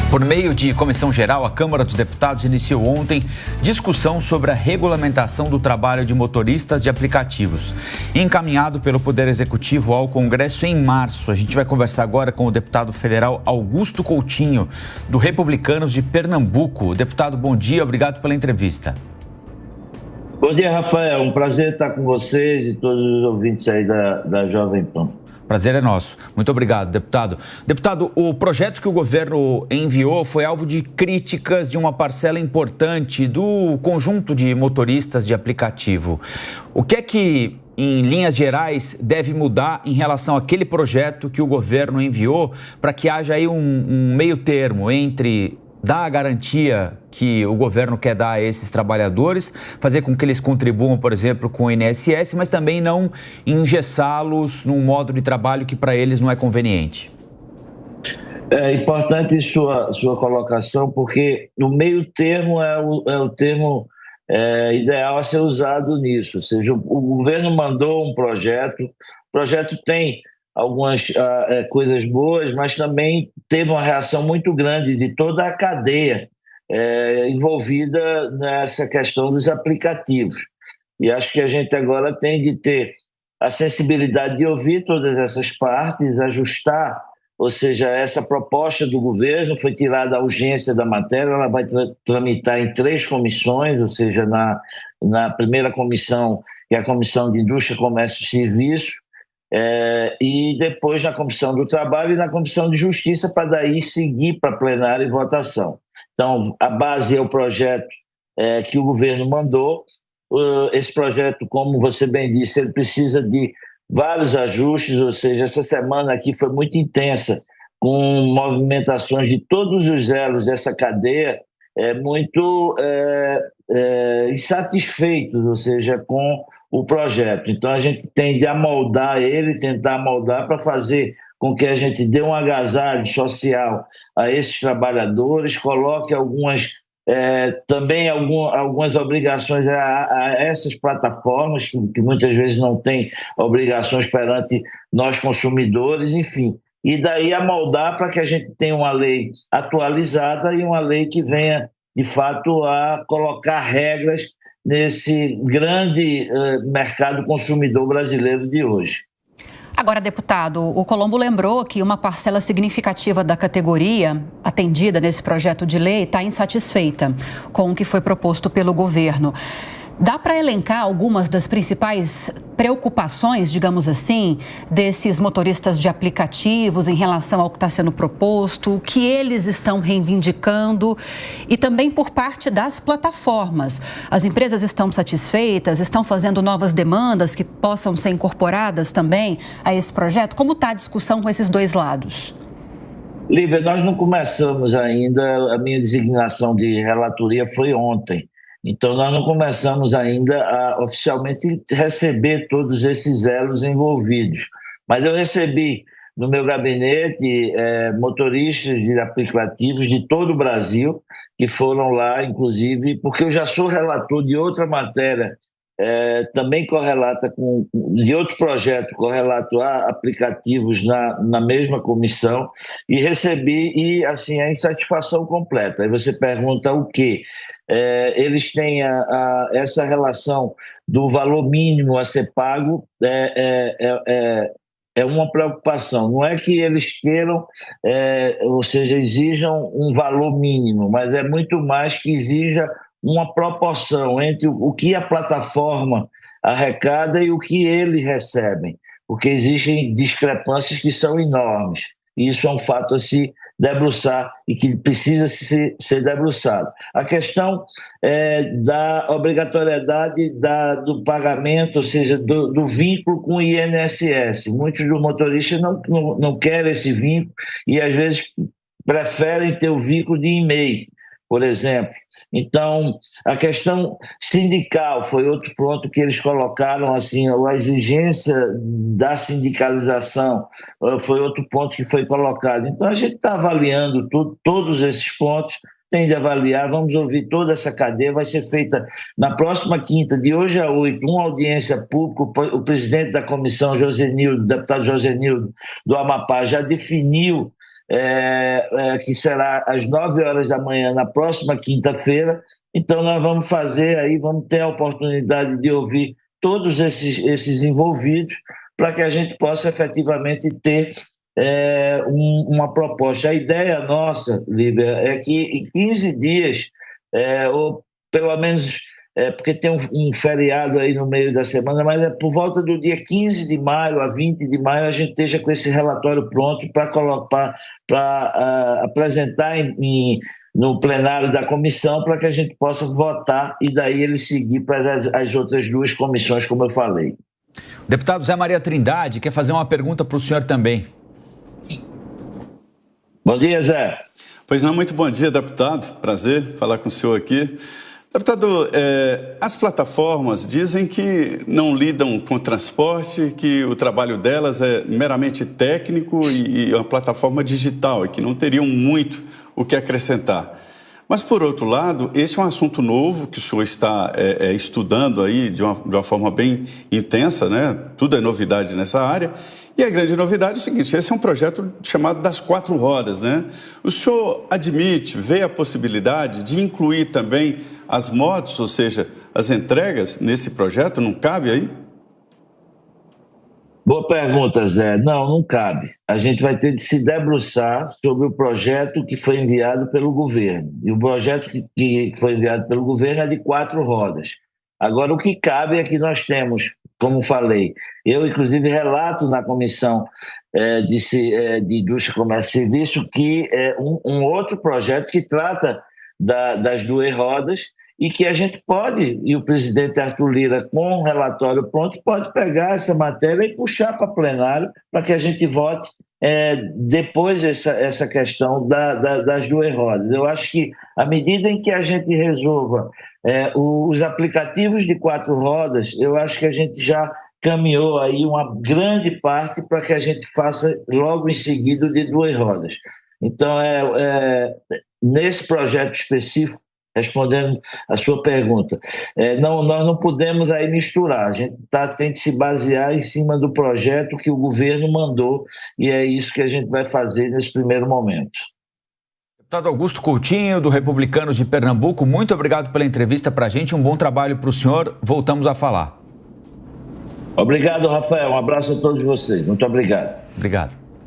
Por meio de comissão geral, a Câmara dos Deputados iniciou ontem discussão sobre a regulamentação do trabalho de motoristas de aplicativos. Encaminhado pelo Poder Executivo ao Congresso em março. A gente vai conversar agora com o deputado federal Augusto Coutinho, do Republicanos de Pernambuco. Deputado, bom dia, obrigado pela entrevista. Bom dia, Rafael. Um prazer estar com vocês e todos os ouvintes aí da Jovem Pan. Prazer é nosso. Muito obrigado, deputado. Deputado, o projeto que o governo enviou foi alvo de críticas de uma parcela importante do conjunto de motoristas de aplicativo. O que é que, em linhas gerais, deve mudar em relação àquele projeto que o governo enviou para que haja aí um meio termo entre dar a garantia que o governo quer dar a esses trabalhadores, fazer com que eles contribuam, por exemplo, com o INSS, mas também não engessá-los num modo de trabalho que para eles não é conveniente? É importante sua colocação, porque o meio termo é o termo ideal a ser usado nisso. Ou seja, o governo mandou um projeto, o projeto tem algumas coisas boas, mas também teve uma reação muito grande de toda a cadeia envolvida nessa questão dos aplicativos. E acho que a gente agora tem de ter a sensibilidade de ouvir todas essas partes, ajustar, ou seja, essa proposta do governo foi tirada a urgência da matéria, ela vai tramitar em 3 comissões, ou seja, na primeira comissão, que é a Comissão de Indústria, Comércio e Serviços, e depois na Comissão do Trabalho e na Comissão de Justiça, para daí seguir para plenário e votação. Então, a base é o projeto que o governo mandou. Esse projeto, como você bem disse, ele precisa de vários ajustes, ou seja, essa semana aqui foi muito intensa, com movimentações de todos os elos dessa cadeia, muito insatisfeitos, ou seja, com o projeto. Então a gente tem de amoldar ele, tentar amoldar para fazer com que a gente dê um agasalho social a esses trabalhadores, coloque também algumas obrigações a essas plataformas, que muitas vezes não têm obrigações perante nós consumidores, enfim. E daí amoldar para que a gente tenha uma lei atualizada e uma lei que venha, de fato, a colocar regras nesse grande mercado consumidor brasileiro de hoje. Agora, deputado, o Colombo lembrou que uma parcela significativa da categoria atendida nesse projeto de lei está insatisfeita com o que foi proposto pelo governo. Dá para elencar algumas das principais preocupações, digamos assim, desses motoristas de aplicativos em relação ao que está sendo proposto, o que eles estão reivindicando e também por parte das plataformas. As empresas estão satisfeitas, estão fazendo novas demandas que possam ser incorporadas também a esse projeto? Como está a discussão com esses dois lados? Lívia, nós não começamos ainda, a minha designação de relatoria foi ontem. Então, nós não começamos ainda a oficialmente receber todos esses elos envolvidos. Mas eu recebi no meu gabinete motoristas de aplicativos de todo o Brasil, que foram lá, inclusive, porque eu já sou relator de outra matéria, também correlata de outro projeto correlato a aplicativos na mesma comissão, e recebi, e assim, a insatisfação completa. Aí você pergunta o quê? Eles têm essa relação do valor mínimo a ser pago, é uma preocupação. Não é que eles queiram, ou seja, exijam um valor mínimo, mas é muito mais que exija uma proporção entre o que a plataforma arrecada e o que eles recebem, porque existem discrepâncias que são enormes. E isso é um fato a se debruçar e que precisa ser debruçado. A questão da obrigatoriedade do pagamento, ou seja, do vínculo com o INSS. Muitos dos motoristas não querem esse vínculo e, às vezes, preferem ter o vínculo de e-mail, por exemplo. Então, a questão sindical foi outro ponto que eles colocaram, assim, a exigência da sindicalização foi outro ponto que foi colocado. Então, a gente está avaliando todos esses pontos, tem de avaliar, vamos ouvir toda essa cadeia, vai ser feita na próxima quinta, de hoje a 8, uma audiência pública. O presidente da comissão, o deputado Josenildo do Amapá, já definiu que será às 9 horas da manhã, na próxima quinta-feira. Então, nós vamos fazer aí, vamos ter a oportunidade de ouvir todos esses envolvidos, para que a gente possa efetivamente ter uma proposta. A ideia nossa, Líbia, é que em 15 dias, ou pelo menos, porque tem um feriado aí no meio da semana, mas por volta do dia 15 de maio a 20 de maio, a gente esteja com esse relatório pronto para apresentar no plenário da comissão, para que a gente possa votar e daí ele seguir para as outras duas comissões, como eu falei. O deputado Zé Maria Trindade quer fazer uma pergunta para o senhor também. Bom dia, Zé. Pois não, muito bom dia, deputado. Prazer falar com o senhor aqui. Deputado, as plataformas dizem que não lidam com transporte, que o trabalho delas é meramente técnico e uma plataforma digital, e que não teriam muito o que acrescentar. Mas, por outro lado, esse é um assunto novo que o senhor está estudando aí de uma forma bem intensa, né? Tudo é novidade nessa área. E a grande novidade é o seguinte, esse é um projeto chamado das 4 rodas, né? O senhor admite, vê a possibilidade de incluir também as motos, ou seja, as entregas nesse projeto? Não cabe aí? Boa pergunta, Zé. Não cabe. A gente vai ter de se debruçar sobre o projeto que foi enviado pelo governo. E o projeto que foi enviado pelo governo é de 4 rodas. Agora, o que cabe é que nós temos, como falei, eu, inclusive, relato na Comissão de Indústria, Comércio e Serviço que é um outro projeto que trata das 2 rodas, e que a gente pode, e o presidente Arthur Lira, com o relatório pronto, pode pegar essa matéria e puxar para plenário para que a gente vote depois essa questão das 2 rodas. Eu acho que, à medida em que a gente resolva os aplicativos de 4 rodas, eu acho que a gente já caminhou aí uma grande parte para que a gente faça logo em seguida de 2 rodas. Então, nesse projeto específico, respondendo a sua pergunta, nós não podemos aí misturar, a gente tem que se basear em cima do projeto que o governo mandou, e é isso que a gente vai fazer nesse primeiro momento. Deputado Augusto Coutinho, do Republicanos de Pernambuco, muito obrigado pela entrevista para a gente, um bom trabalho para o senhor, voltamos a falar. Obrigado, Rafael, um abraço a todos vocês, muito obrigado. Obrigado.